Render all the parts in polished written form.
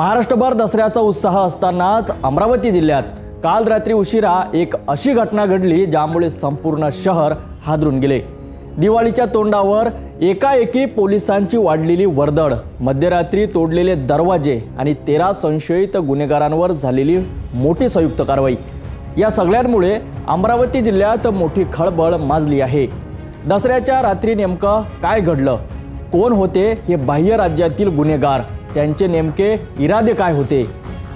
महाराष्ट्रभर दसऱ्याचा उत्साह असतानाच अमरावती जिल्ह्यात काल रात्री उशिरा एक अशी घटना घडली ज्यामुळे संपूर्ण शहर हादरून गेले। दिवाळीच्या तोंडावर एकाएकी पोलिसांची वाढलेली वर्दळ, मध्यरात्री तोडलेले दरवाजे आणि 13 संशयित गुन्हेगारांवर झालेली मोठी संयुक्त कारवाई, या सगळ्यांमुळे अमरावती जिल्ह्यात मोठी खळबळ माजली आहे। दसऱ्याच्या रात्री नेमकं काय घडलं, कोण होते हे बाह्य राज्यातील गुन्हेगार, त्यांचे नेमके इरादे काय होते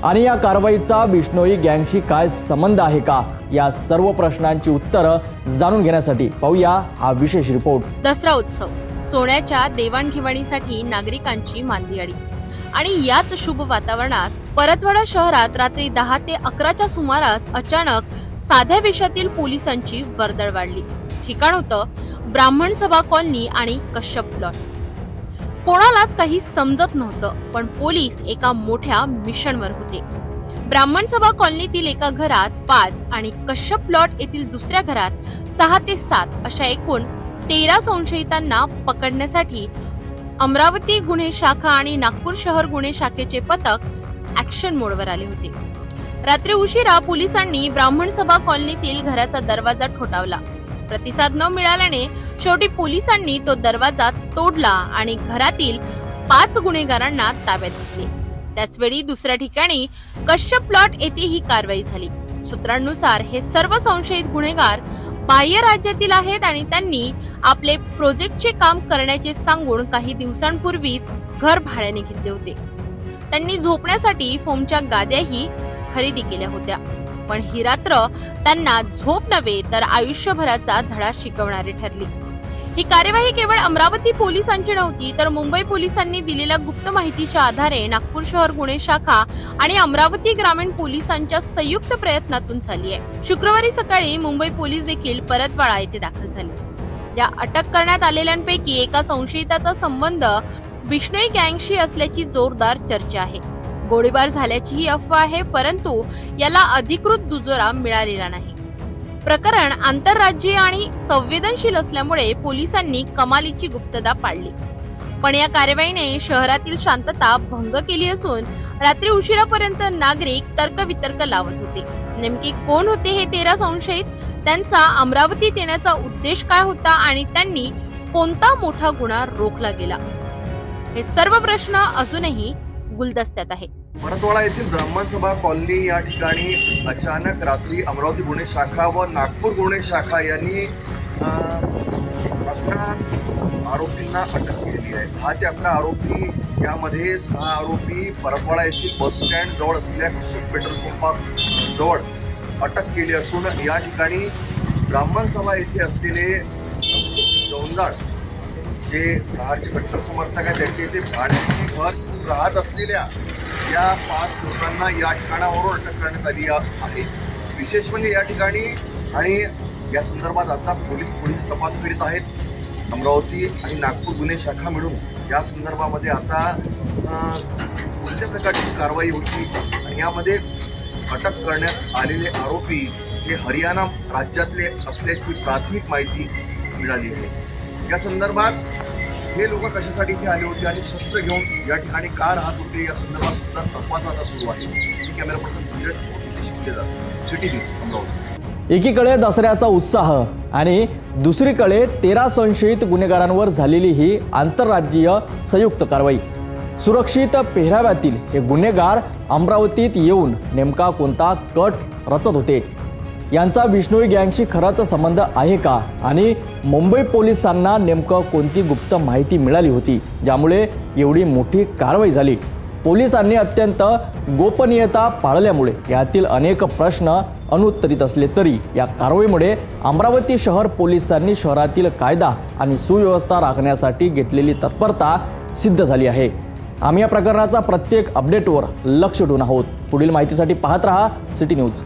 आणि या कारवाईचा बिश्नोई गँगशी काय संबंध आहे का, या सर्व प्रश्नांची उत्तरं जाणून घेण्यासाठी पाहूया हा विशेष रिपोर्ट। दसरा उत्सव, सोन्याच्या देवाणघेवाणीसाठी नागरिकांची मांदियाळी आणि याच शुभ वातावरणात परतवाडा शहरात रात्री 10 ते 11च्या सुमारास अचानक साध्या वेशातील पोलिसांची वर्दळ वाढली। ठिकाण होतं ब्राह्मण सभा कॉलनी आणि कश्यप प्लॉट। कोणालाच काही समजत नव्हतं, पण पोलीस एका मोठ्या मिशनवर होते। ब्राह्मण सभा कॉलनीतील एका घरात 5 आणि कश्यप प्लॉट येथील दुसऱ्या घरात 6 ते 7 अशा एकूण 13 संशयितांना पकडण्यासाठी अमरावती गुन्हे शाखा आणि नागपूर शहर गुन्हे शाखेचे पथक ऍक्शन मोडवर आले होते। रात्री उशिरा पोलिसांनी ब्राह्मण सभा कॉलनीतील घराचा दरवाजा ठोठावला। प्रतिसाद न मिळाल्याने शेवटी पोलिसांनी तो दरवाजा तोडला आणि घरातील 5 गुन्हेगारांना ताब्यात घेतले। त्याचवेळी दुसऱ्या ठिकाणी कश्यप प्लॉट येथे ही कारवाई झाली। सूत्रांनुसार हे सर्व संशयित गुन्हेगार बाह्य राज्यातील आहेत आणि त्यांनी आपले प्रोजेक्टचे काम करण्याचे सांगून काही दिवसांपूर्वीच घर भाड्याने घेतले होते। त्यांनी झोपण्यासाठी फोमच्या गाद्याही खरेदी केल्या होत्या, पण ही रात्र त्यांना झोप नव्हे तर आयुष्यभराचा धडा शिकवणारी ठरली। ही कार्यवाही केवळ अमरावती पोलिसांची नव्हती, तर मुंबई पोलिसांनी दिलेल्या गुप्त माहितीच्या आधारे नागपूर शहर गुन्हे शाखा आणि अमरावती ग्रामीण पोलिसांच्या संयुक्त प्रयत्नातून झाली आहे। शुक्रवारी सकाळी मुंबई पोलीस देखील परतवाडा येथे दाखल झाले। या अटक करण्यात आलेल्यांपैकी एका संशयिताचा संबंध बिश्नोई गँगशी असल्याची जोरदार चर्चा आहे। गोळीबार झाल्याची ही अफवा आहे, परंतु याला अधिकृत दुजोरा मिळालेला नाही। प्रकरण आंतरराज्यीय आणि संवेदनशील असल्यामुळे पोलिसांनी कमालीची गुप्तता पाळली, पण या कारवाईने शहरातील शांतता भंग केली असून रात्री उशिरापर्यंत नागरिक तर्कवितर्क लावत होते। नेमके कोण होते हे 13 संशयित, त्यांचा अमरावतीत येण्याचा उद्देश काय होता आणि त्यांनी कोणता मोठा गुन्हा रोखला गेला, हे सर्व प्रश्न अजूनही गुलदस्त्यात आहे। परतवाडा येथील ब्राह्मण सभा कॉलनी या ठिकाणी अचानक रात्री अमरावती गुन्हे शाखा व नागपूर गुन्हे शाखा यांनी 11 आरोपींना अटक केली आहे। 10 ते 11 आरोपी, यामध्ये 6 आरोपी परतवाडा येथील बस स्टँड जवळ असलेल्या कश्यप पेट्रोल पंपाजवळ अटक केली असून या ठिकाणी ब्राह्मण सभा येथे असलेले दौंदाळ जे प्रहारचे कट्टर समर्थक आहेत, त्यांचे इथे भाड्याने घर राहत असलेल्या या 5 लोकांना या ठिकाणावरून अटक करण्यात आली आहे। विशेष म्हणजे या ठिकाणी आणि या संदर्भात आता पोलीस पुढील तपास करीत आहेत। अमरावती आणि नागपूर गुन्हे शाखा मिळून या संदर्भामध्ये आता कोणत्या प्रकारची कारवाई होती आणि यामध्ये अटक करण्यात आलेले आरोपी हे हरियाणा राज्यातले असल्याची प्राथमिक माहिती मिळाली आहे। या संदर्भात हे लोक कशासाठी इथे आले होते आणि शस्त्र घेऊन या ठिकाणी का राहत होते, या संदर्भात सुद्धा तपास आता सुरू आहे। Camera person city news Amravati. एकीकडे दसऱ्याचा उत्साह आणि दुसरीकडे 13 संशयित गुन्हेगारांवर झालेली ही आंतरराज्यीय संयुक्त कारवाई। सुरक्षित पेहराव्यातील हे गुन्हेगार अमरावतीत येऊन नेमका कोणता कट रचत होते, यांचा बिश्नोई गँगशी खराच संबंध आहे का आणि मुंबई पोलिसांना नेमकं कोणती गुप्त माहिती मिळाली होती ज्यामुळे एवढी मोठी कारवाई झाली। पोलिसांनी अत्यंत गोपनीयता पाळल्यामुळे यातील अनेक प्रश्न अनुत्तरित असले तरी या कारवाईमुळे अमरावती शहर पोलिसांनी शहरातील कायदा आणि सुव्यवस्था राखण्यासाठी घेतलेली तत्परता सिद्ध झाली आहे। आम्ही या प्रकरणाचा प्रत्येक अपडेटवर लक्ष ठेवून आहोत। पुढील माहितीसाठी पाहत रहा सिटी न्यूज।